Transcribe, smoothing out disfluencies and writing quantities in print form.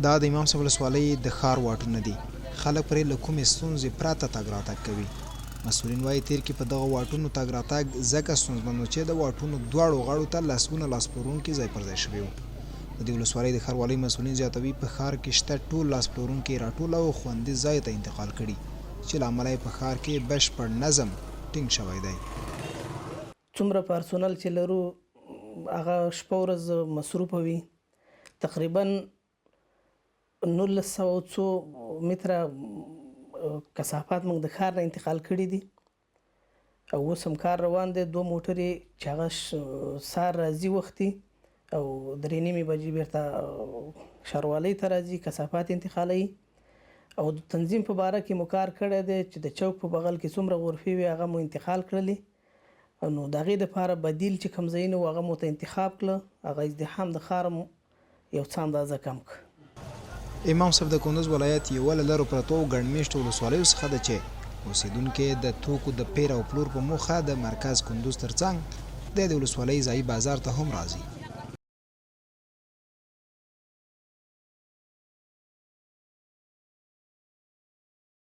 دا د امام صاحب ولسوالۍ د ښار واټونه دي. خلک پرې له کومې ستونزې پرته تګ راتګ کوي. مسؤلین وایي تیر کې په دغه واټونو تګ راتګ ځکه ستونزمن و چې د واټونو دواړو غاړو ته لسګونه لاسپلورونکي ځای پر ځای شوي وو. د دې ولسوالۍ د ښاروالۍ مسؤلین زیاتوي په ښار کې شته ټول لاسپلورونکي راټول او خوندي ځای ته انتقال کړي چې له امله یې په ښار کې بشپړ نظم ټینګ شوی دی. څومره پرسونل چې لرو هغه شپه ورځ مصروفه وي. تقریبا 1900 متره کثافات موږ د ښار نه انتقال کړي دي او اوس هم کار روان دی. 2 موټرې چې هغه سهار راځي وختي او 3:30 بجې بیرته ښاروالۍ ته راځي کثافات انتقالوي. او د تنظیم په باره کې مو کار کړی دی چې د چوک په بغل کې څومره غرفې وي هغه مو انتقال کړلې. نو د هغې دپاره بدیل چې کوم ځایونه وو هغه مو ته انتخاب کړه. هغه ازدحام د ښار یو څه اندازه کم کړه. امام صاحب د کندوز ولایت یوه له لرو پرتو ګڼ مېشتو ولسوالیو څخه ده چې اوسېدونکي د توکو د پیر او پلور په موخه د مرکز کندوز ترڅنګ د ولسوالۍ ځایي بازار ته هم راځي.